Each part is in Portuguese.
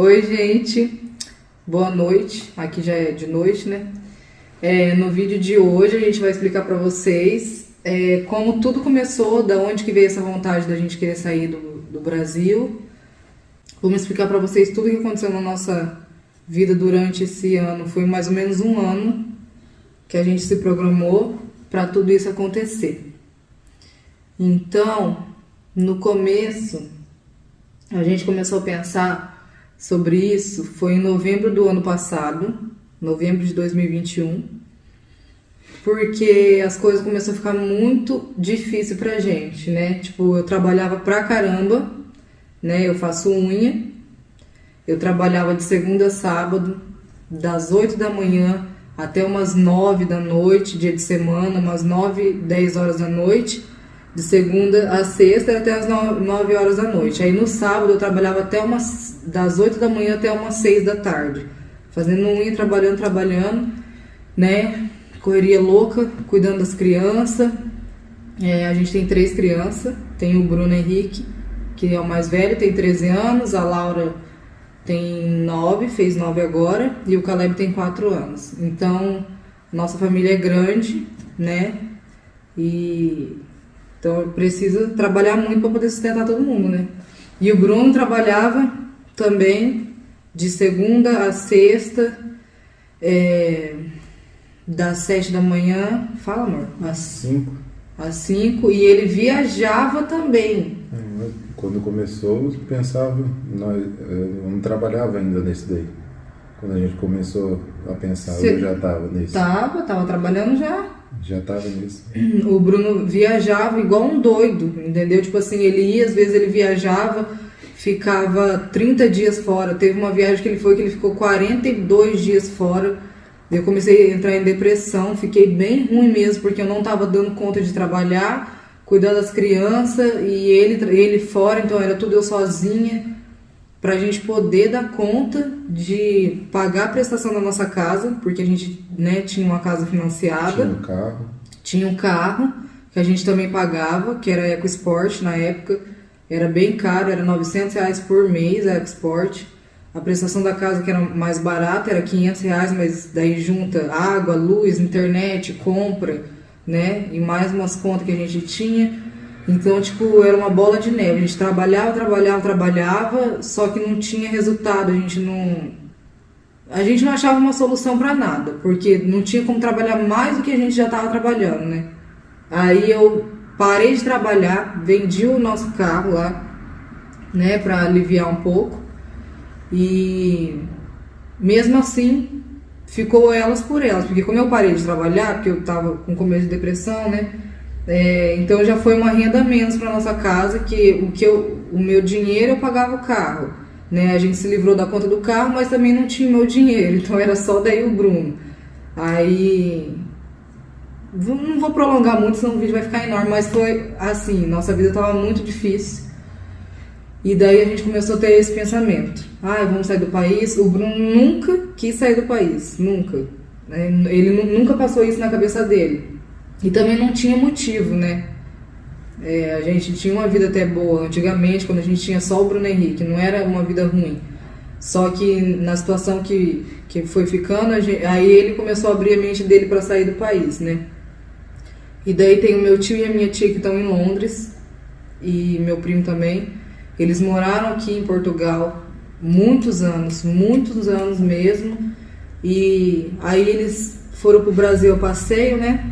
Oi, gente. Boa noite. Aqui já é de noite, né? No vídeo de hoje a gente vai explicar pra vocês como tudo começou, da onde que veio essa vontade da gente querer sair do Brasil. Vamos explicar pra vocês tudo o que aconteceu na nossa vida durante esse ano. Foi mais ou menos um ano que a gente se programou pra tudo isso acontecer. Então, no começo, a gente começou a pensar sobre isso, foi em novembro do ano passado, novembro de 2021, porque as coisas começaram a ficar muito difícil pra gente, né? Tipo, eu trabalhava pra caramba, né? Eu faço unha, eu trabalhava de segunda a sábado, das 8 da manhã até umas 9 da noite, dia de semana, umas 9, 10 horas da noite, de segunda a sexta até as 9 horas da noite. Aí no sábado eu trabalhava das 8 da manhã até umas 6 da tarde, fazendo unha, trabalhando, né? Correria louca, cuidando das crianças. A gente tem 3 crianças, tem o Bruno Henrique, que é o mais velho, tem 13 anos, a Laura tem 9, fez 9 agora, e o Caleb tem 4 anos. Então, nossa família é grande, né? Então precisa trabalhar muito para poder sustentar todo mundo, né? E o Bruno trabalhava também de segunda a sexta, das 7 da manhã, fala amor, às 5, e ele viajava também. Quando começou, eu pensava, eu não trabalhava ainda nesse daí. Quando a gente começou a pensar, eu já estava nisso. Tava trabalhando já. Já tava nisso. O Bruno viajava igual um doido, entendeu? Tipo assim, ele ia, às vezes ele viajava, ficava 30 dias fora. Teve uma viagem que ele ficou 42 dias fora. Eu comecei a entrar em depressão, fiquei bem ruim mesmo, porque eu não tava dando conta de trabalhar, cuidar das crianças, e ele fora, então era tudo eu sozinha, pra gente poder dar conta de pagar a prestação da nossa casa, porque a gente, né, tinha uma casa financiada. Tinha um carro, que a gente também pagava, que era EcoSport na época. Era bem caro, era R$900 por mês a EcoSport. A prestação da casa, que era mais barata, era R$500, mas daí junta água, luz, internet, compra, né? E mais umas contas que a gente tinha. Então, tipo, era uma bola de neve. A gente trabalhava, só que não tinha resultado. A gente não achava uma solução pra nada, porque não tinha como trabalhar mais do que a gente já estava trabalhando, né? Aí eu parei de trabalhar, vendi o nosso carro lá, né, pra aliviar um pouco. E mesmo assim, ficou elas por elas, porque como eu parei de trabalhar, porque eu tava com começo de depressão, né? Então já foi uma renda a menos para nossa casa, que o meu dinheiro eu pagava o carro, né? A gente se livrou da conta do carro, mas também não tinha o meu dinheiro, então era só daí o Bruno. Aí não vou prolongar muito, senão o vídeo vai ficar enorme, mas foi assim, nossa vida tava muito difícil. E daí a gente começou a ter esse pensamento: vamos sair do país. O Bruno nunca quis sair do país, nunca. Ele nunca passou isso na cabeça dele. E também não tinha motivo, né? A gente tinha uma vida até boa antigamente, quando a gente tinha só o Bruno Henrique, não era uma vida ruim. Só que na situação que foi ficando, aí ele começou a abrir a mente dele para sair do país, né? E daí tem o meu tio e a minha tia que estão em Londres, e meu primo também. Eles moraram aqui em Portugal muitos anos mesmo. E aí eles foram pro Brasil a passeio, né?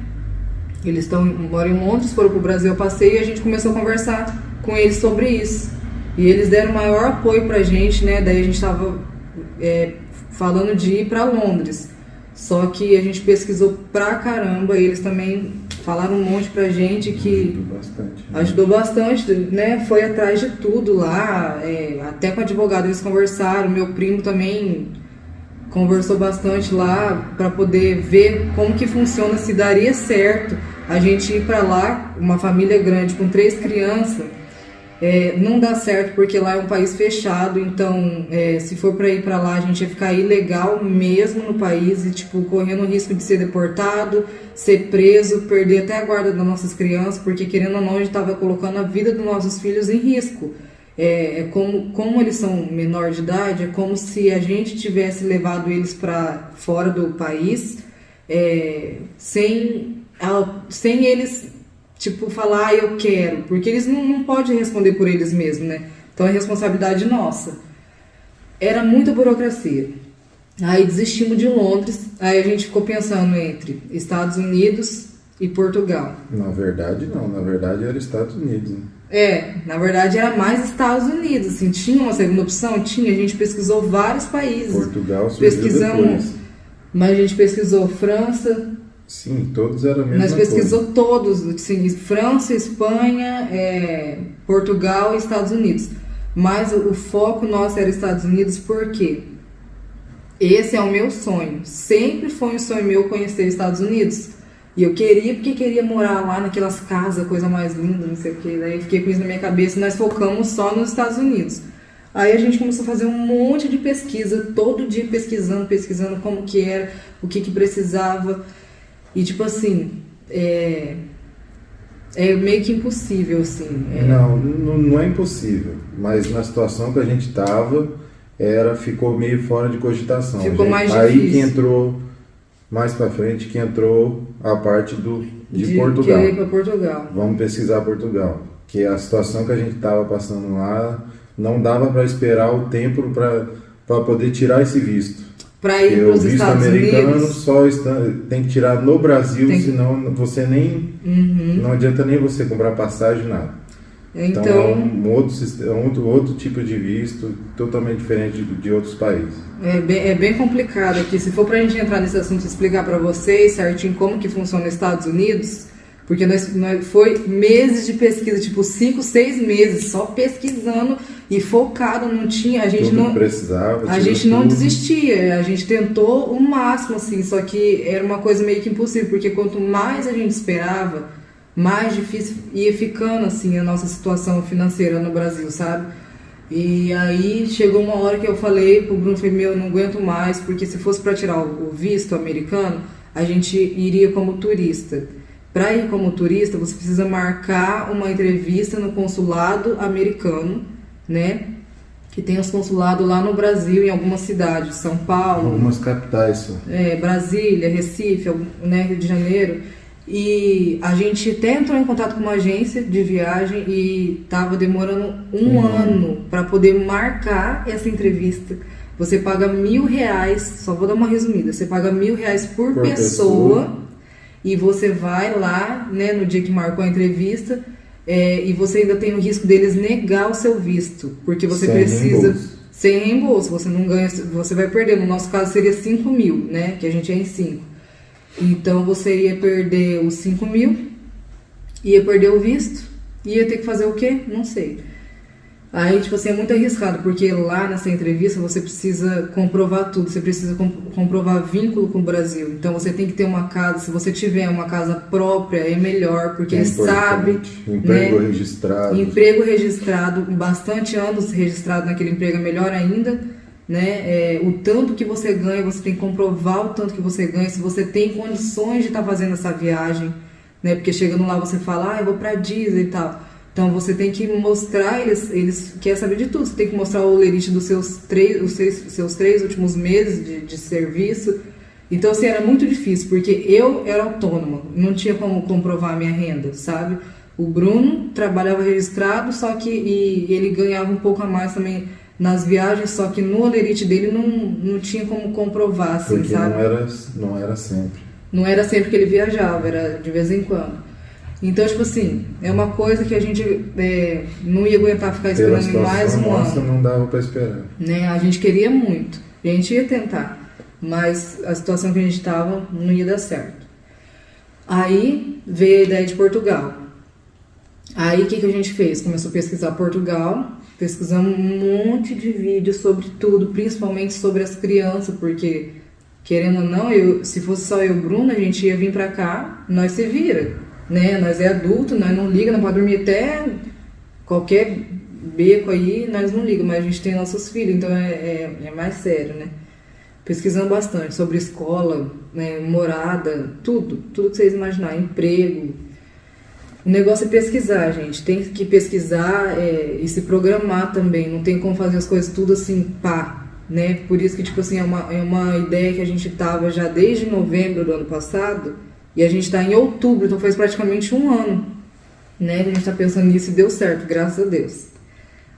Eles moram em Londres, foram pro Brasil a passeio, e a gente começou a conversar com eles sobre isso. E eles deram o maior apoio pra gente, né? Daí a gente tava falando de ir pra Londres. Só que a gente pesquisou pra caramba, e eles também falaram um monte pra gente, que ajudou bastante, né? Foi atrás de tudo lá, até com o advogado eles conversaram. Meu primo também conversou bastante lá para poder ver como que funciona, se daria certo a gente ir para lá, uma família grande com 3 crianças. Não dá certo, porque lá é um país fechado, então se for para ir para lá, a gente ia ficar ilegal mesmo no país e, tipo, correndo o risco de ser deportado, ser preso, perder até a guarda das nossas crianças, porque, querendo ou não, a gente estava colocando a vida dos nossos filhos em risco. como eles são menor de idade, é como se a gente tivesse levado eles para fora do país, sem eles, tipo, falar, eu quero, porque eles não podem responder por eles mesmos, né? Então é responsabilidade nossa. Era muita burocracia. Aí desistimos de Londres, aí a gente ficou pensando entre Estados Unidos e Portugal. Na verdade, não. Na verdade, era Estados Unidos, né? Na verdade era mais Estados Unidos, assim, tinha uma segunda opção? Tinha, a gente pesquisou vários países. Portugal surgiu depois. Mas a gente pesquisou França. Sim, todos eram a mesma coisa. Nós pesquisou todos, assim, França, Espanha, Portugal e Estados Unidos. Mas o foco nosso era Estados Unidos, por quê? Esse é o meu sonho. Sempre foi um sonho meu conhecer Estados Unidos. E eu queria morar lá naquelas casas, coisa mais linda, não sei o que. Daí fiquei com isso na minha cabeça e nós focamos só nos Estados Unidos. Aí a gente começou a fazer um monte de pesquisa, todo dia pesquisando como que era, o que precisava. E tipo assim, é meio que impossível, assim. Não é impossível, mas na situação que a gente estava, ficou meio fora de cogitação. Ficou mais aí difícil. Que entrou, mais pra frente, que entrou a parte de Portugal. Querer ir pra Portugal. Vamos pesquisar Portugal. Que a situação que a gente estava passando lá, não dava para esperar o tempo para poder tirar esse visto. Para ir para os Estados Unidos. O visto americano tem que tirar no Brasil, senão você nem... Não adianta nem você comprar passagem, nada. Então é um outro tipo de visto, totalmente diferente de outros países. É bem complicado aqui. Se for para a gente entrar nesse assunto e explicar para vocês certinho como que funciona nos Estados Unidos, porque nós foi meses de pesquisa, tipo 5, 6 meses, só pesquisando e focado, não tinha, a gente não precisava, a gente não desistia, a gente tentou o máximo, assim, só que era uma coisa meio que impossível, porque quanto mais a gente esperava, mais difícil ia ficando, assim, a nossa situação financeira no Brasil, sabe? E aí chegou uma hora que eu falei pro Bruno, eu não aguento mais, porque se fosse para tirar o visto americano, a gente iria como turista. Para ir como turista, você precisa marcar uma entrevista no consulado americano, né? Que tem os consulados lá no Brasil, em algumas cidades, São Paulo, algumas capitais, Brasília, Recife, né, Rio de Janeiro. E a gente até entrou em contato com uma agência de viagem e estava demorando um ano para poder marcar essa entrevista. Você paga R$1.000, só vou dar uma resumida, você paga R$1.000 por pessoa. E você vai lá, né, no dia que marcou a entrevista, e você ainda tem o risco deles negar o seu visto, porque você precisa... Sem reembolso, você não ganha, você vai perder. No nosso caso seria 5 mil, né, que a gente é em 5. Então você ia perder os 5 mil, ia perder o visto, ia ter que fazer o quê? Não sei. Aí, tipo assim, é muito arriscado, porque lá nessa entrevista você precisa comprovar tudo, você precisa comprovar vínculo com o Brasil. Então você tem que ter uma casa, se você tiver uma casa própria, é melhor, porque eles sabem... Emprego registrado. Emprego registrado, bastante anos registrado naquele emprego é melhor ainda, né? O tanto que você ganha, você tem que comprovar o tanto que você ganha, se você tem condições de estar fazendo essa viagem, né? Porque chegando lá você fala, eu vou pra Disney e tal... Então você tem que mostrar, eles querem saber de tudo, você tem que mostrar o lerite dos seus 3 últimos meses de serviço. Então assim, era muito difícil, porque eu era autônoma, não tinha como comprovar a minha renda, sabe? O Bruno trabalhava registrado, só que ele ganhava um pouco a mais também nas viagens, só que no lerite dele não tinha como comprovar, assim, porque sabe? Não era sempre. Não era sempre que ele viajava, era de vez em quando. Então, tipo assim, é uma coisa que a gente não ia aguentar ficar esperando mais um ano. Não dava pra esperar. Né? A gente queria muito, a gente ia tentar, mas a situação que a gente estava não ia dar certo. Aí veio a ideia de Portugal. Aí o que a gente fez? Começou a pesquisar Portugal, pesquisamos um monte de vídeos sobre tudo, principalmente sobre as crianças, porque, querendo ou não, se fosse só eu e o Bruno, a gente ia vir pra cá, nós se vira. Né? Nós é adulto, nós não liga, não pode dormir até qualquer beco aí, nós não liga, mas a gente tem nossos filhos, então é mais sério, né? Pesquisando bastante sobre escola, né, morada, tudo que vocês imaginarem, emprego. O negócio é pesquisar, gente. Tem que pesquisar e se programar também. Não tem como fazer as coisas tudo assim, pá, né? Por isso que, tipo assim, é uma ideia que a gente tava já desde novembro do ano passado e a gente tá em outubro, então faz praticamente um ano, né? Que a gente tá pensando nisso e deu certo, graças a Deus.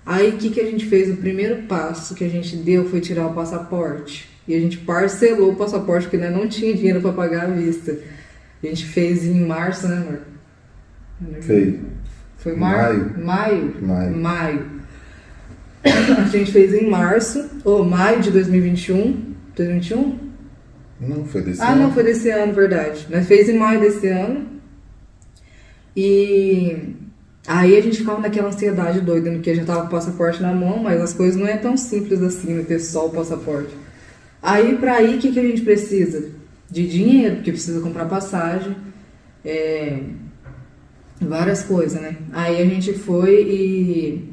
Aí, o que a gente fez? O primeiro passo que a gente deu foi tirar o passaporte. E a gente parcelou o passaporte, porque né, não tinha dinheiro para pagar à vista. A gente fez em março, né, amor? Foi maio. A gente fez em março, ou maio de 2021. 2021? Não, foi desse ano. Não, foi desse ano, verdade. Nós fez em maio desse ano. E aí a gente ficava naquela ansiedade doida, que já tava com o passaporte na mão, mas as coisas não é tão simples assim, né, ter só o passaporte. Aí, pra ir, o que a gente precisa? De dinheiro, porque precisa comprar passagem, várias coisas, né? Aí a gente foi e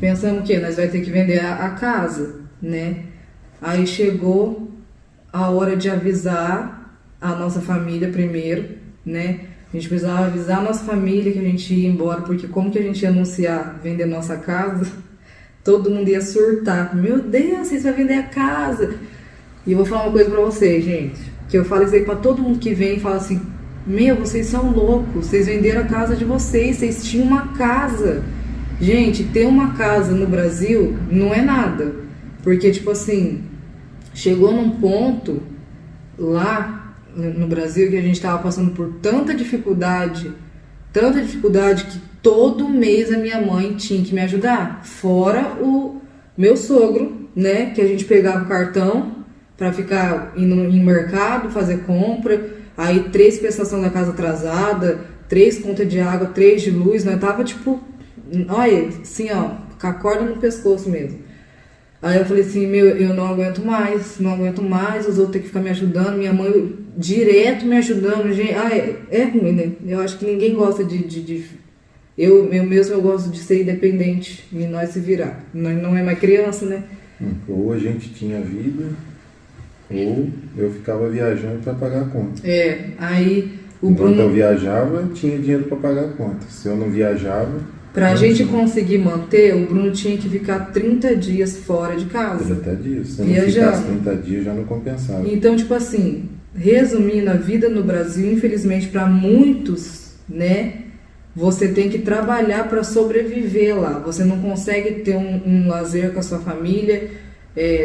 pensamos que nós vai ter que vender a casa, né? Aí chegou a hora de avisar a nossa família primeiro, né? A gente precisava avisar a nossa família que a gente ia embora, porque como que a gente ia anunciar vender nossa casa? Todo mundo ia surtar. Meu Deus, vocês vão vender a casa? E eu vou falar uma coisa pra vocês, gente, que eu falo isso aí pra todo mundo que vem e fala assim, meu, vocês são loucos, vocês venderam a casa de vocês tinham uma casa. Gente, ter uma casa no Brasil não é nada, porque, tipo assim, chegou num ponto lá no Brasil que a gente tava passando por tanta dificuldade que todo mês a minha mãe tinha que me ajudar, fora o meu sogro, né, que a gente pegava o cartão para ficar indo em mercado, fazer compra, aí 3 prestações da casa atrasada, 3 contas de água, 3 de luz, nós tava tipo, olha, assim ó, com a corda no pescoço mesmo. Aí eu falei assim, meu, eu não aguento mais, os outros têm que ficar me ajudando, minha mãe direto me ajudando, gente, é ruim, né? Eu acho que ninguém gosta eu mesmo gosto de ser independente e nós se virar. Nós não é mais criança, né? Ou a gente tinha vida, ou eu ficava viajando para pagar a conta. Aí o Enquanto Bruno... eu viajava, tinha dinheiro para pagar a conta. Se eu não viajava... Pra gente conseguir manter, o Bruno tinha que ficar 30 dias fora de casa. 30 dias. Se eu não ficasse 30 dias, já não compensava. Então, tipo assim, resumindo, a vida no Brasil, infelizmente, para muitos, né, você tem que trabalhar para sobreviver lá. Você não consegue ter um lazer com a sua família.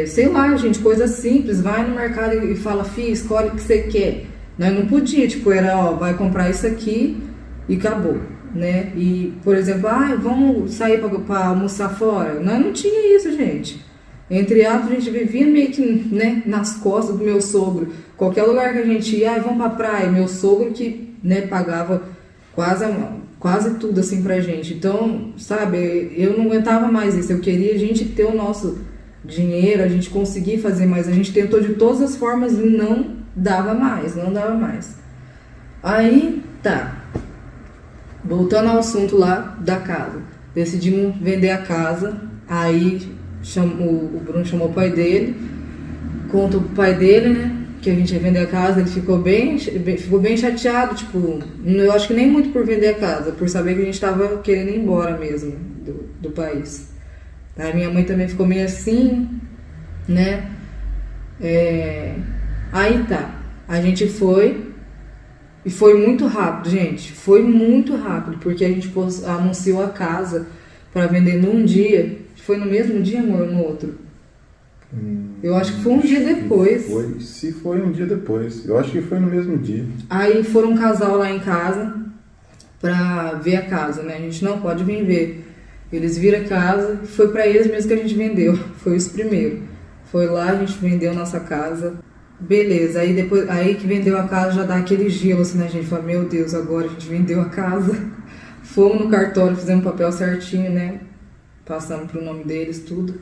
Sei lá, gente, coisa simples. Vai no mercado e fala, filho, escolhe o que você quer. Nós não podia, tipo, era, vai comprar isso aqui e acabou, né? E, por exemplo, vamos sair para almoçar fora. Nós não tinha isso, gente. Entre aspas, a gente vivia meio que, né, nas costas do meu sogro. Qualquer lugar que a gente ia, vamos pra praia. Meu sogro que, né, pagava quase tudo assim pra gente. Então, sabe, eu não aguentava mais isso. Eu queria a gente ter o nosso dinheiro, a gente conseguir fazer mais. A gente tentou de todas as formas e não dava mais. Aí, tá. Voltando ao assunto lá da casa. Decidimos vender a casa. Aí o Bruno chamou o pai dele. Conta o pai dele, né, que a gente ia vender a casa. Ele ficou bem chateado. Tipo, eu acho que nem muito por vender a casa, por saber que a gente tava querendo ir embora mesmo do país. Aí minha mãe também ficou meio assim, né. Aí tá. A gente foi. E foi muito rápido, gente. Foi muito rápido, porque a gente anunciou a casa para vender num dia. Foi no mesmo dia, amor, ou no outro? Eu acho que foi um dia depois. Se foi um dia depois. Eu acho que foi no mesmo dia. Aí foram um casal lá em casa pra ver a casa, né? A gente não pode vir ver. Eles viram a casa, foi pra eles mesmo que a gente vendeu. Foi os primeiros. Foi lá, a gente vendeu nossa casa. Beleza, aí que vendeu a casa já dá aquele gelo assim, né, gente? Fala, meu Deus, agora a gente vendeu a casa. Fomos no cartório, fizemos o papel certinho, né? Passamos pro nome deles, tudo.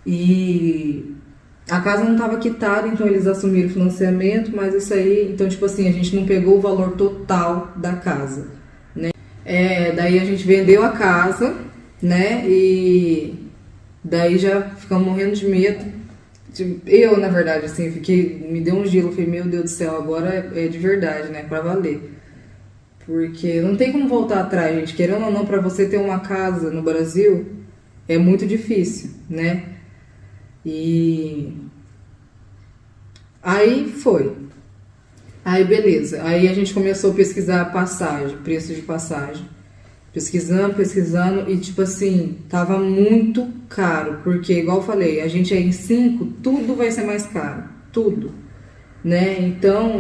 E a casa não estava quitada, então eles assumiram o financiamento, mas isso aí, então tipo assim, a gente não pegou o valor total da casa, né? Daí a gente vendeu a casa, né? E daí já ficamos morrendo de medo. Eu, na verdade, assim, me deu um gelo, falei, meu Deus do céu, agora é de verdade, né, pra valer. Porque não tem como voltar atrás, gente. Querendo ou não, para você ter uma casa no Brasil, é muito difícil, né? E aí foi. Aí beleza. Aí a gente começou a pesquisar passagem, preço de passagem. Pesquisando e tipo assim, tava muito caro. Porque, igual eu falei, a gente é em 5, tudo vai ser mais caro. Tudo. Né? Então,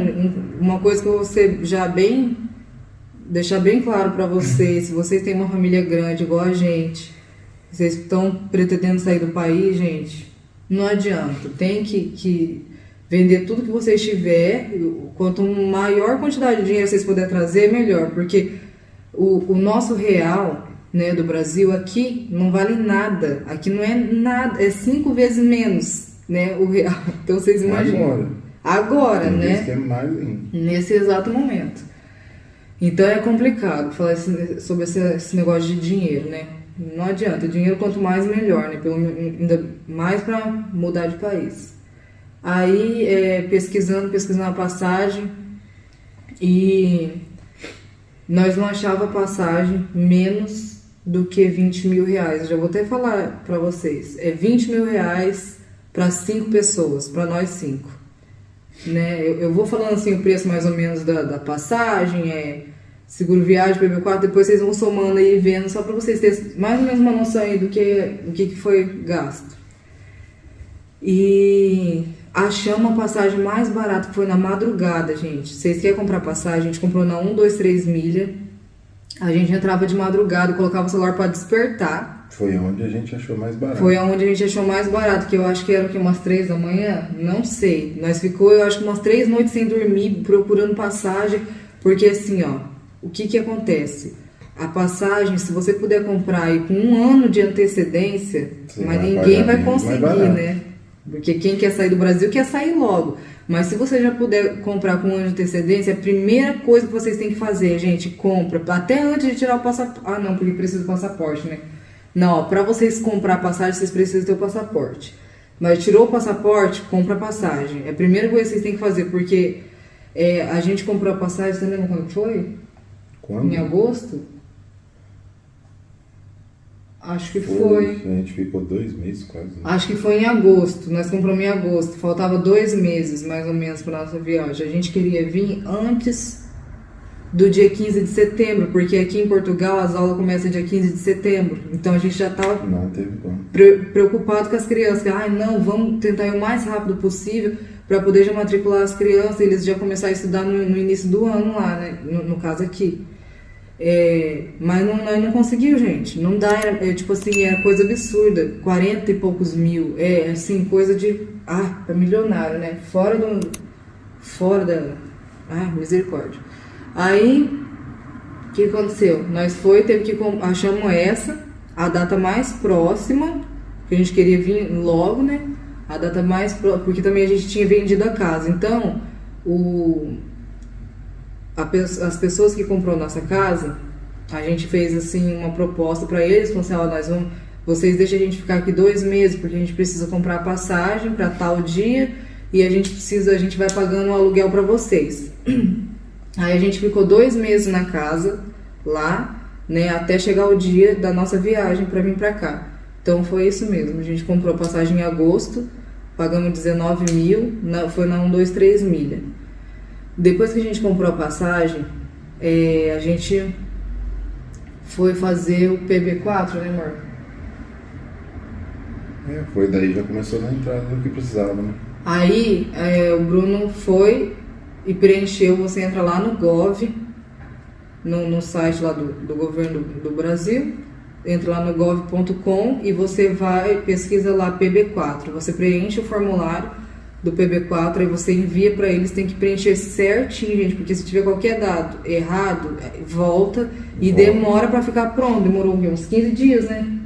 uma coisa que eu vou ser já deixar bem claro para vocês, se vocês têm uma família grande igual a gente, vocês estão pretendendo sair do país, gente, não adianta, tem que vender tudo que vocês tiverem, quanto maior quantidade de dinheiro vocês puderem trazer, melhor, porque o nosso real, né, do Brasil aqui não vale nada, aqui não é nada, é 5 vezes menos, né, o real, então vocês imaginam. Agora, né, que é mais lindo. Nesse exato momento. Então é complicado falar sobre esse negócio de dinheiro, né? Não adianta, dinheiro quanto mais melhor, né? Ainda mais para mudar de país. Aí, pesquisando a passagem, e nós não achava passagem menos do que 20 mil reais. Eu já vou até falar para vocês. É 20 mil reais para 5 pessoas, para nós 5. Né? Eu vou falando assim o preço mais ou menos da passagem, seguro viagem, PB4, depois vocês vão somando aí e vendo, só para vocês terem mais ou menos uma noção aí do que foi gasto. E achamos uma passagem mais barata, que foi na madrugada, gente. Vocês querem comprar passagem? A gente comprou na 123 milha. A gente entrava de madrugada, colocava o celular para despertar. Foi onde a gente achou mais barato. Foi onde a gente achou mais barato, que eu acho que era umas 3 da manhã, não sei. Nós ficou, eu acho que umas 3 noites sem dormir, procurando passagem, porque assim, ó, o que acontece? A passagem, se você puder comprar aí com 1 ano de antecedência, mas ninguém vai conseguir, né? Porque quem quer sair do Brasil quer sair logo. Mas se você já puder comprar com 1 ano de antecedência, a primeira coisa que vocês têm que fazer, gente, compra, até antes de tirar o passaporte. Ah, não, porque precisa do passaporte, né? Não, para vocês comprar passagem, vocês precisam ter o passaporte. Mas tirou o passaporte, compra a passagem. É a primeira coisa que vocês têm que fazer, porque a gente comprou a passagem, você lembra quando foi? Quando? Em agosto? Acho que foi. A gente ficou 2 meses quase. Acho que foi em agosto. Nós compramos em agosto. Faltava 2 meses, mais ou menos, para nossa viagem. A gente queria vir antes do dia 15 de setembro, porque aqui em Portugal as aulas começam dia 15 de setembro. Então a gente já estava preocupado com as crianças. Ai, não, vamos tentar ir o mais rápido possível para poder já matricular as crianças, eles já começar a estudar no início do ano lá, né? No caso aqui. Mas nós não conseguimos, gente. Não dá, tipo assim, era coisa absurda. 40 e poucos mil. Assim, coisa de... para milionário, né? Fora da... misericórdia. Aí, o que aconteceu? Nós achamos a data mais próxima, que a gente queria vir logo, né? A data mais próxima, porque também a gente tinha vendido a casa. Então, as pessoas que comprou nossa casa, a gente fez assim uma proposta para eles, falou assim, vocês deixam a gente ficar aqui 2 meses, porque a gente precisa comprar a passagem para tal dia e a gente vai pagando o aluguel para vocês. Aí a gente ficou 2 meses na casa lá, né, até chegar o dia da nossa viagem para vir para cá. Então foi isso mesmo, a gente comprou a passagem em agosto, pagamos 19 mil, foi na 123 milha. Depois que a gente comprou a passagem, a gente foi fazer o PB4, né, amor? Foi daí já começou na entrada do que precisava, né? Aí o Bruno foi e preencheu, você entra lá no Gov, no site lá do governo do Brasil, entra lá no gov.com e você pesquisa lá PB4, você preenche o formulário do PB4, aí você envia para eles, tem que preencher certinho, gente, porque se tiver qualquer dado errado, volta e demora para ficar pronto, demorou uns 15 dias, né?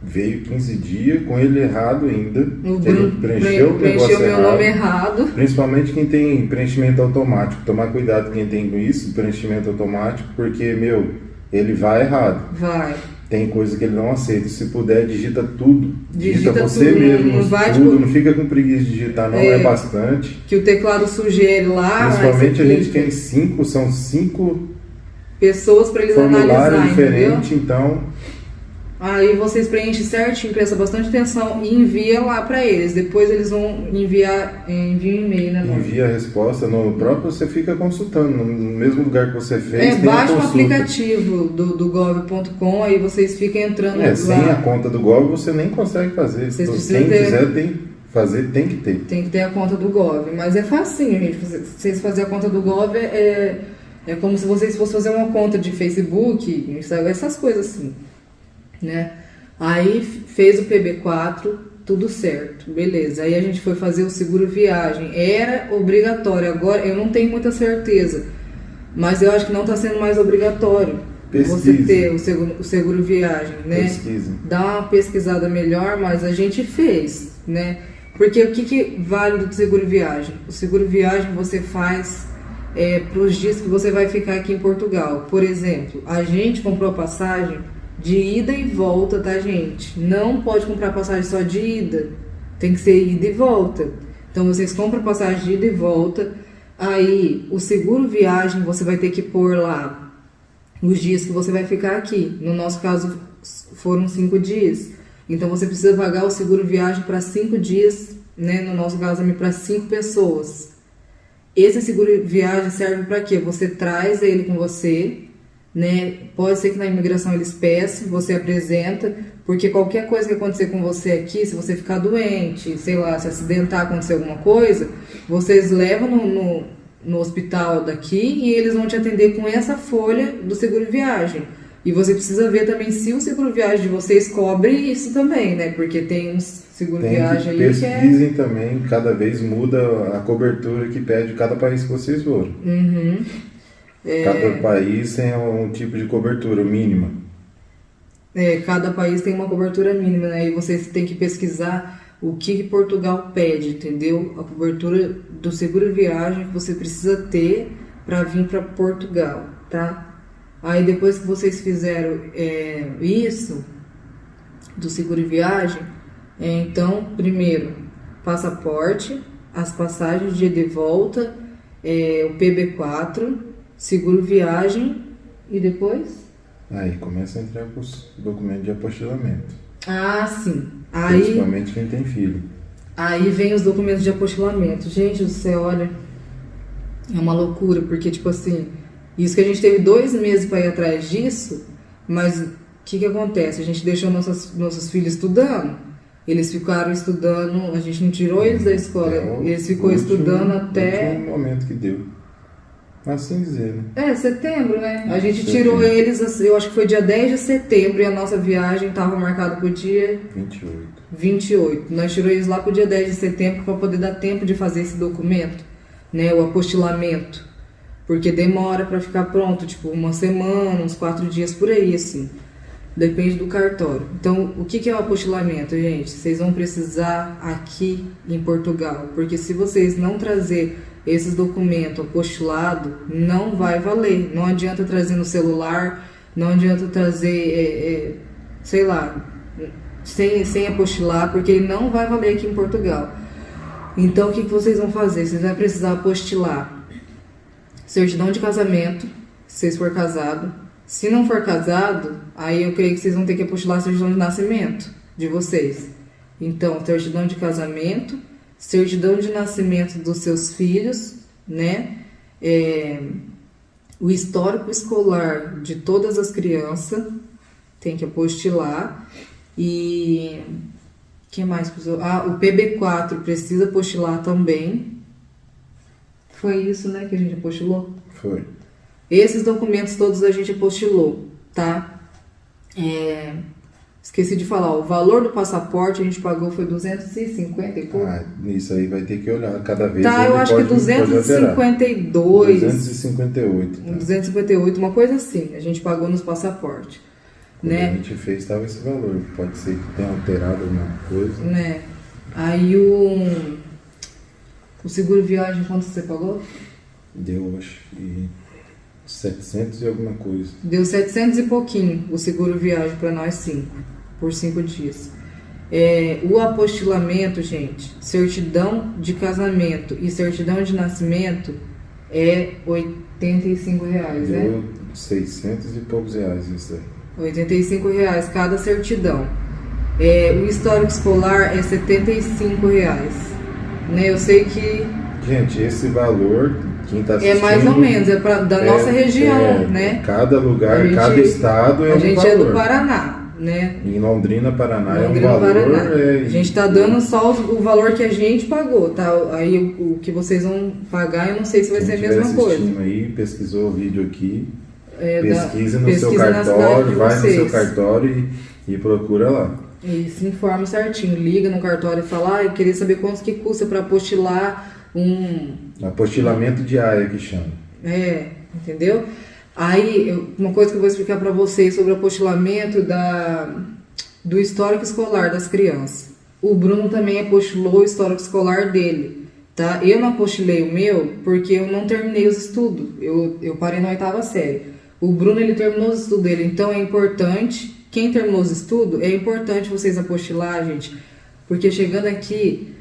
Veio 15 dias com ele errado ainda. O Bruno preencheu meu nome errado. Principalmente quem tem preenchimento automático. Tomar cuidado quem tem com isso, preenchimento automático, porque, ele vai errado. Vai. tem coisa que ele não aceita. Se puder, digita tudo. Digita você tudo, mesmo, não vai, tudo. tipo, não fica com preguiça de digitar, não. É bastante. Que o teclado sugere lá. Principalmente a gente tem 5 pessoas para eles formulário analisar, diferente, entendeu? Então... Aí vocês preenchem certinho, prestam bastante atenção e envia lá para eles. Depois eles vão enviam um e-mail, né? Envia a resposta no próprio, você fica consultando, no mesmo lugar que você fez. Baixa o aplicativo do gov.com, aí vocês ficam entrando lá. Sem a conta do Gov você nem consegue fazer. Quem quiser tem que ter. Tem que ter a conta do Gov, mas é facinho, gente. Vocês fazerem a conta do Gov é como se vocês fossem fazer uma conta de Facebook, Instagram, essas coisas assim, né? Aí fez o PB4, tudo certo, beleza. Aí a gente foi fazer o seguro viagem, era obrigatório. Agora eu não tenho muita certeza, mas eu acho que não está sendo mais obrigatório. Você ter o seguro viagem, né? Pesquisa. Dá uma pesquisada melhor, mas a gente fez, né? Porque o que vale do seguro viagem? O seguro viagem você faz para os dias que você vai ficar aqui em Portugal. Por exemplo, a gente comprou a passagem de ida e volta, tá, gente? Não pode comprar passagem só de ida, tem que ser ida e volta. Então vocês compram passagem de ida e volta, aí o seguro viagem você vai ter que pôr lá os dias que você vai ficar aqui. No nosso caso foram 5 dias, então você precisa pagar o seguro viagem para 5 dias, né? No nosso caso para 5 pessoas. Esse seguro viagem serve para quê? Você traz ele com você, né? Pode ser que na imigração eles peçam, você apresenta, porque qualquer coisa que acontecer com você aqui, se você ficar doente, sei lá, se acidentar, acontecer alguma coisa, vocês levam no hospital daqui e eles vão te atender com essa folha do seguro viagem. E você precisa ver também se o seguro viagem de vocês cobre isso também, né? Porque tem uns seguro viagem aí que pesquisem também, cada vez muda a cobertura que pede cada país que vocês foram. Uhum. Cada país tem um tipo de cobertura mínima. Cada país tem uma cobertura mínima, né? E vocês têm que pesquisar o que Portugal pede, entendeu? A cobertura do seguro viagem que você precisa ter para vir para Portugal, tá? Aí depois que vocês fizeram isso, do seguro viagem, então, primeiro, passaporte, as passagens de ida e volta, o PB4, seguro viagem e depois? Aí começa a entrar com os documentos de apostilamento. Ah, sim. Principalmente quem tem filho. Aí vem os documentos de apostilamento. Gente do céu, olha, é uma loucura, porque tipo assim, isso que a gente teve 2 meses para ir atrás disso, mas o que acontece? A gente deixou nossos filhos estudando. Eles ficaram estudando, a gente não tirou eles da escola, eles ficou estudando até... O momento que deu. Assim dizer, né? Setembro, né? A gente tirou eles, eu acho que foi dia 10 de setembro e a nossa viagem estava marcada para o dia... 28. Nós tiramos eles lá para o dia 10 de setembro para poder dar tempo de fazer esse documento, né? O apostilamento. Porque demora para ficar pronto, tipo, 1 semana, uns 4 dias por aí, assim. Depende do cartório. Então, o que é o apostilamento, gente? Vocês vão precisar aqui em Portugal. Porque se vocês não trazer esses documentos apostilados, não vai valer. Não adianta trazer no celular, não adianta trazer, sei lá, sem apostilar, porque ele não vai valer aqui em Portugal. Então, o que vocês vão fazer? Vocês vão precisar apostilar certidão de casamento, se vocês for casado. Se não for casado, aí eu creio que vocês vão ter que apostilar a certidão de nascimento de vocês. Então, certidão de casamento, certidão de nascimento dos seus filhos, né? O histórico escolar de todas as crianças tem que apostilar. E o que mais precisou? O PB4 precisa apostilar também. Foi isso, né, que a gente apostilou? Foi. Esses documentos todos a gente apostilou, tá? Esqueci de falar, o valor do passaporte a gente pagou foi 250 e pouco. Isso aí vai ter que olhar cada vez. Tá, eu acho que 252. 258. Tá? 258, uma coisa assim, a gente pagou nos passaportes. Quando né? a gente fez, estava esse valor. Pode ser que tenha alterado alguma coisa. Né? Aí o seguro viagem, quanto você pagou? Deu, acho que 700 e alguma coisa. Deu 700 e pouquinho o seguro viagem para nós 5, por 5 dias. O apostilamento, gente, certidão de casamento e certidão de nascimento é R$85, né? Deu 600 e poucos reais isso aí. R$85 cada certidão. O histórico escolar é R$75, né? Eu sei que... Gente, esse valor, quem está assistindo... É mais ou menos, da nossa região, né? Cada lugar, cada estado é um valor. A gente é do Paraná, né? Em Londrina, Paraná é um Londrina, valor... Paraná. A gente está dando só o valor que a gente pagou, tá? Aí o que vocês vão pagar, eu não sei se vai ser a mesma coisa. Aí, pesquisou o vídeo aqui, pesquisa no pesquisa seu cartório, vai no seu cartório e procura lá. E se informa certinho, liga no cartório e fala, eu queria saber quanto que custa para apostilar apostilamento diário que chama. Entendeu? Aí, uma coisa que eu vou explicar para vocês sobre o apostilamento do histórico escolar das crianças. O Bruno também apostilou o histórico escolar dele, tá? Eu não apostilei o meu porque eu não terminei os estudos. Eu parei na 8ª série. O Bruno, ele terminou os estudos dele, então é importante... Quem terminou os estudos, é importante vocês apostilar, gente, porque chegando aqui,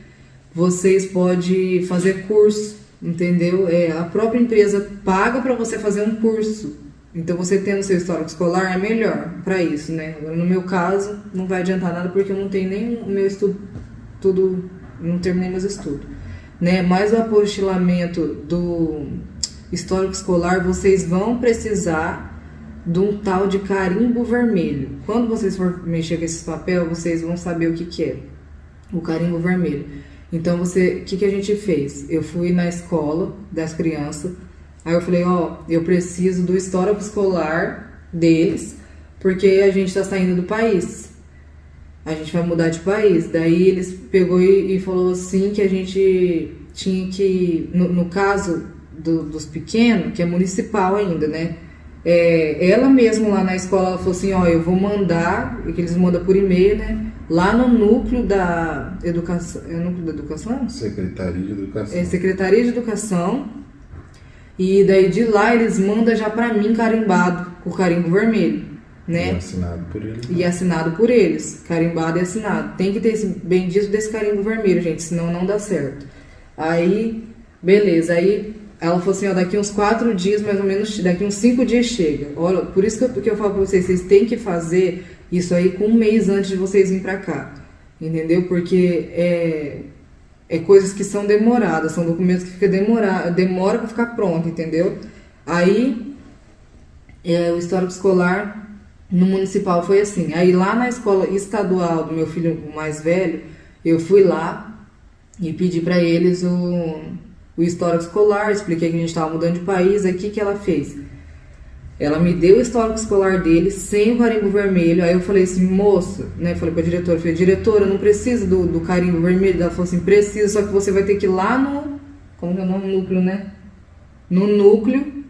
vocês podem fazer curso, entendeu? A própria empresa paga para você fazer um curso, então você tendo seu histórico escolar é melhor para isso, né? No meu caso, não vai adiantar nada porque eu não tenho nem o meu estudo, não terminei meus estudos, né? Mas o apostilamento do histórico escolar, vocês vão precisar de um tal de carimbo vermelho. Quando vocês for mexer com esses papéis, vocês vão saber o que é o carimbo vermelho. Então, o que a gente fez? Eu fui na escola das crianças, aí eu falei, eu preciso do histórico escolar deles, porque a gente está saindo do país. A gente vai mudar de país. Daí eles pegou e falou assim que a gente tinha que, no caso dos pequenos, que é municipal ainda, né? Ela mesma lá na escola, ela falou assim, eu vou mandar, que eles mandam por e-mail, né? Lá no núcleo da educação, núcleo da educação? Secretaria de Educação. Secretaria de Educação. E daí de lá eles mandam já pra mim carimbado, com carimbo vermelho, né? E assinado por eles. E assinado por eles, carimbado e assinado. Tem que ter esse bendito desse carimbo vermelho, gente, senão não dá certo. Aí, beleza, aí... Ela falou assim, daqui uns 4 dias, mais ou menos, daqui uns 5 dias chega. Olha, por isso que eu falo pra vocês têm que fazer isso aí com 1 mês antes de vocês virem pra cá. Entendeu? Porque é coisas que são demoradas, são documentos que demora pra ficar pronto, entendeu? Aí, o histórico escolar no municipal foi assim. Aí lá na escola estadual do meu filho mais velho, eu fui lá e pedi pra eles o histórico escolar, expliquei que a gente estava mudando de país. Aí o que ela fez? Ela me deu o histórico escolar dele sem o carimbo vermelho. Aí eu falei assim, moça, né? Falei pra diretora, diretora, eu não preciso do carimbo vermelho. Ela falou assim, precisa, só que você vai ter que ir lá no... Como que é o nome? Núcleo, né? No núcleo,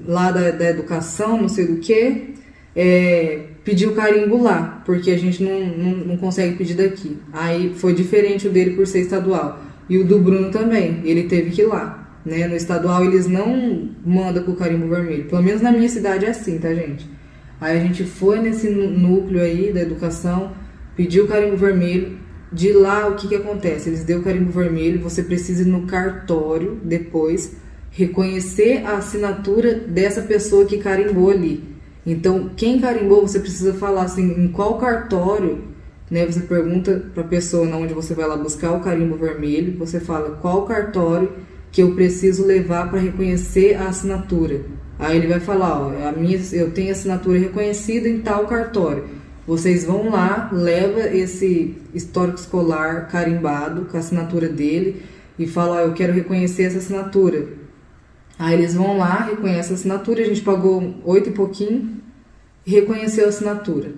lá da educação, não sei do que, pedir o carimbo lá, porque a gente não consegue pedir daqui. Aí foi diferente o dele por ser estadual. E o do Bruno também, ele teve que ir lá, né? No estadual eles não mandam com o carimbo vermelho, pelo menos na minha cidade é assim, tá, gente? Aí a gente foi nesse núcleo aí da educação, pediu o carimbo vermelho. De lá, o que acontece? Eles deu o carimbo vermelho, você precisa ir no cartório depois, reconhecer a assinatura dessa pessoa que carimbou ali. Então, quem carimbou, você precisa falar assim, em qual cartório, né? Você pergunta para a pessoa onde você vai lá buscar o carimbo vermelho, você fala qual cartório que eu preciso levar para reconhecer a assinatura. Aí ele vai falar, eu tenho assinatura reconhecida em tal cartório. Vocês vão lá, leva esse histórico escolar carimbado com a assinatura dele e fala, eu quero reconhecer essa assinatura. Aí eles vão lá, reconhecem a assinatura, a gente pagou 8 e pouquinho e reconheceu a assinatura.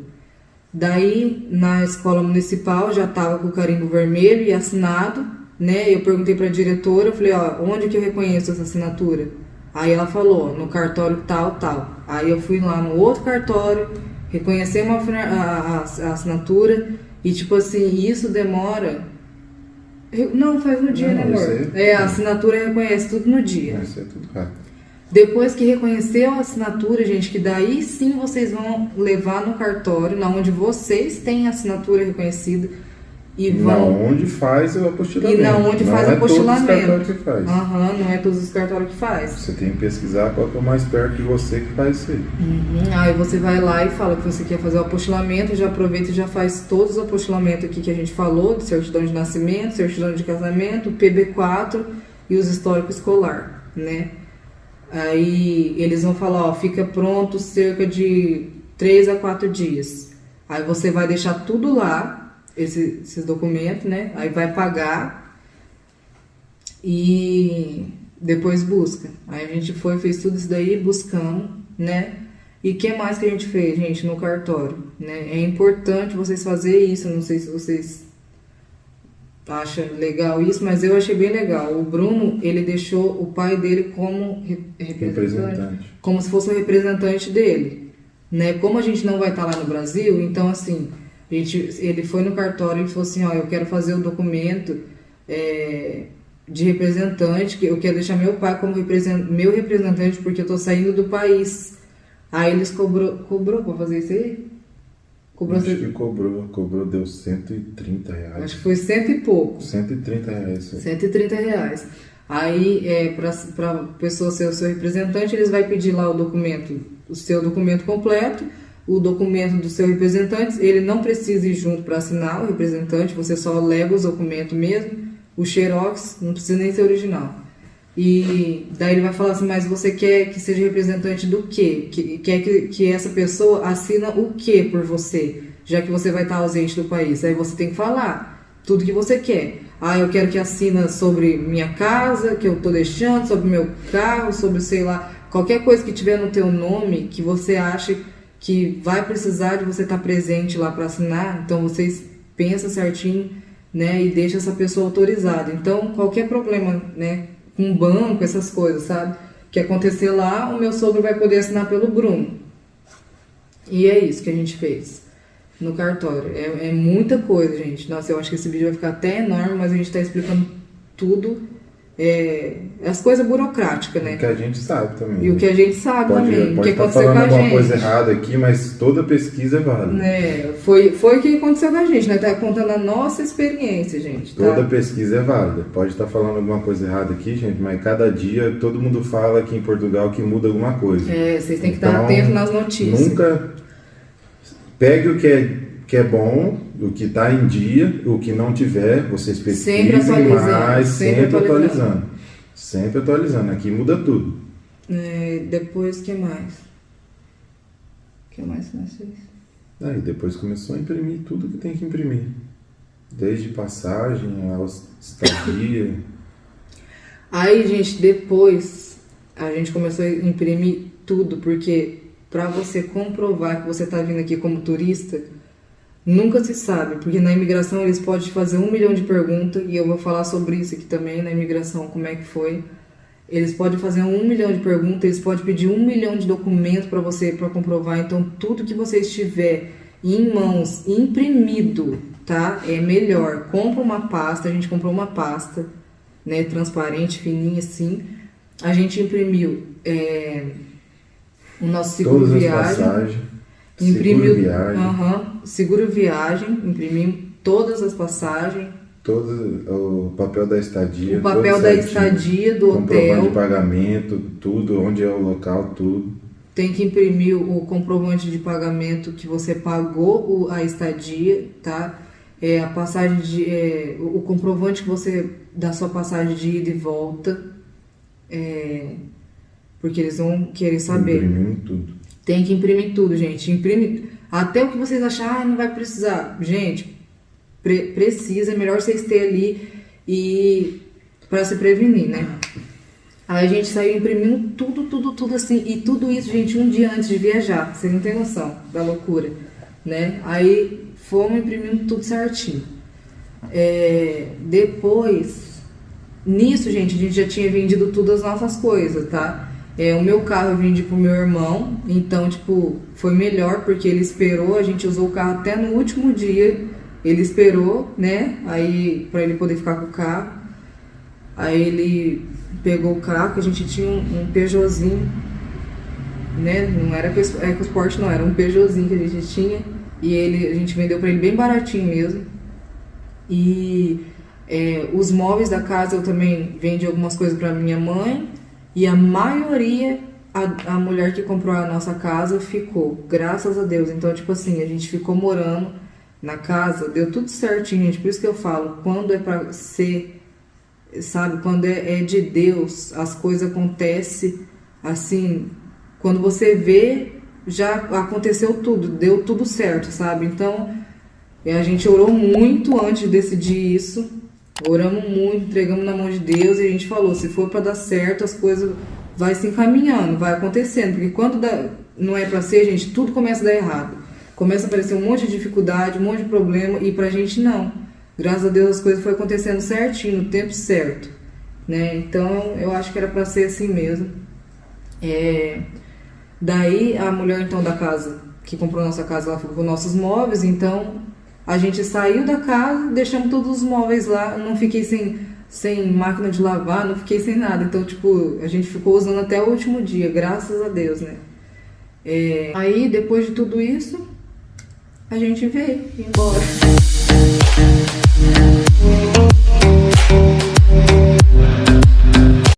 Daí, na escola municipal, já estava com o carimbo vermelho e assinado, né? Eu perguntei para a diretora, eu falei, onde que eu reconheço essa assinatura? Aí ela falou, no cartório tal. Aí eu fui lá no outro cartório, reconhecemos a assinatura e, tipo assim, isso demora... Não, faz no dia, né, amor? A assinatura reconhece tudo no dia. Isso é tudo rápido. Depois que reconheceu a assinatura, gente, que daí sim vocês vão levar no cartório, na onde vocês têm a assinatura reconhecida e vão... Na onde faz o apostilamento. E na onde faz o apostilamento. Não é todos os cartórios que faz. Não é todos os cartórios que faz. Você tem que pesquisar qual que é o mais perto de você que faz isso aí. Aí você vai lá e fala que você quer fazer o apostilamento, já aproveita e já faz todos os apostilamentos aqui que a gente falou, de certidão de nascimento, certidão de casamento, PB4 e os históricos escolar, né? Aí eles vão falar, ó, fica pronto cerca de 3 a 4 dias. Aí você vai deixar tudo lá, esses documentos, né? Aí vai pagar e depois busca. Aí a gente fez tudo isso daí, buscamos, né? E o que mais que a gente fez, gente, no cartório, né? É importante vocês fazerem isso, não sei se vocês acham legal isso, mas eu achei bem legal. O Bruno, ele deixou o pai dele como representante, como se fosse o representante dele, né? Como a gente não vai estar lá no Brasil, então assim, ele foi no cartório e falou assim, ó, eu quero fazer o documento de representante, que eu quero deixar meu pai como meu representante porque eu tô saindo do país. Aí eles cobrou pra fazer isso aí? Cobrou, deu R$130. Acho que foi 100 e pouco. R$130. R$130. Aí, para a pessoa ser o seu representante, eles vão pedir lá o seu documento completo, o documento do seu representante. Ele não precisa ir junto para assinar o representante, você só leva os documentos mesmo, o xerox, não precisa nem ser original. E daí ele vai falar assim, mas você quer que seja representante do quê? Quer que essa pessoa assina o quê por você? Já que você vai estar ausente do país. Aí você tem que falar tudo que você quer. Ah, eu quero que assina sobre minha casa, que eu tô deixando, sobre meu carro, sobre, sei lá, qualquer coisa que tiver no teu nome, que você acha que vai precisar de você estar presente lá para assinar. Então vocês pensam certinho, né? E deixa essa pessoa autorizada. Então, qualquer problema, né? Com banco, essas coisas, sabe? Que acontecer lá, o meu sogro vai poder assinar pelo Bruno. E é isso que a gente fez no cartório. É muita coisa, gente. Nossa, eu acho que esse vídeo vai ficar até enorme, mas a gente tá explicando tudo. As coisas burocráticas, né? O que a gente sabe também. E o que a gente sabe também. Pode estar falando alguma coisa errada aqui, mas toda pesquisa é válida. Foi o que aconteceu com a gente, né? Tá contando a nossa experiência, gente. Tá? Toda pesquisa é válida. Pode estar falando alguma coisa errada aqui, gente, mas cada dia todo mundo fala aqui em Portugal que muda alguma coisa. Vocês têm que estar atentos nas notícias. Nunca pegue o que é bom, o que está em dia, o que não tiver, vocês pesquisem mais, sempre atualizando. Sempre atualizando. Aqui muda tudo. Depois, o que mais? O que mais nós fez? Aí depois começou a imprimir tudo que tem que imprimir. Desde passagem, a estadia. Aí, gente, depois a gente começou a imprimir tudo, porque para você comprovar que você está vindo aqui como turista, nunca se sabe, porque na imigração eles podem te fazer 1 milhão de perguntas, e eu vou falar sobre isso aqui também, na imigração, como é que foi. Eles podem fazer 1 milhão de perguntas, eles podem pedir 1 milhão de documentos para você, para comprovar. Então, tudo que você estiver em mãos, imprimido, tá? É melhor. Compra uma pasta, a gente comprou uma pasta, né, transparente, fininha assim. A gente imprimiu o nosso seguro viagem. Imprimiu seguro viagem, imprimimos todas as passagens. O papel da estadia. O papel da estadia do hotel. Comprovante de pagamento, tudo, onde é o local, tudo. Tem que imprimir o comprovante de pagamento que você pagou a estadia, tá? A passagem o comprovante que você da sua passagem de ida e volta. Porque eles vão querer saber. Imprimimos tudo. Tem que imprimir tudo, gente. Imprime até o que vocês acharem, não vai precisar. Gente, precisa, é melhor vocês terem ali e para se prevenir, né? Aí a gente saiu imprimindo tudo assim. E tudo isso, gente, um dia antes de viajar. Vocês não têm noção da loucura, né? Aí fomos imprimindo tudo certinho. Depois, nisso, gente, a gente já tinha vendido todas as nossas coisas, tá? O meu carro eu vendi pro meu irmão, então, tipo, foi melhor, porque ele esperou, a gente usou o carro até no último dia, ele esperou, né, aí, pra ele poder ficar com o carro. Aí ele pegou o carro, que a gente tinha um Peugeotzinho, né? Não era EcoSport, não, era um Peugeotzinho que a gente tinha. E a gente vendeu pra ele bem baratinho mesmo. E os móveis da casa eu também vendi algumas coisas pra minha mãe. E a maioria, a mulher que comprou a nossa casa ficou, graças a Deus. Então, tipo assim, a gente ficou morando na casa, deu tudo certinho, gente. Por isso que eu falo, quando é pra ser, sabe, quando é de Deus, as coisas acontecem assim, quando você vê, já aconteceu tudo, deu tudo certo, sabe? Então, a gente orou muito antes de decidir isso, oramos muito, entregamos na mão de Deus e a gente falou, se for para dar certo, as coisas vai se encaminhando, vai acontecendo, porque quando não é para ser, gente, tudo começa a dar errado. Começa a aparecer um monte de dificuldade, um monte de problema, e pra gente não. Graças a Deus as coisas foram acontecendo certinho, no tempo certo, né? Então, eu acho que era pra ser assim mesmo. Daí, a mulher, então, da casa, que comprou nossa casa, ela ficou com nossos móveis, então, a gente saiu da casa, deixamos todos os móveis lá, não fiquei sem máquina de lavar, não fiquei sem nada. Então, tipo, a gente ficou usando até o último dia, graças a Deus, né? Aí, depois de tudo isso, a gente veio embora.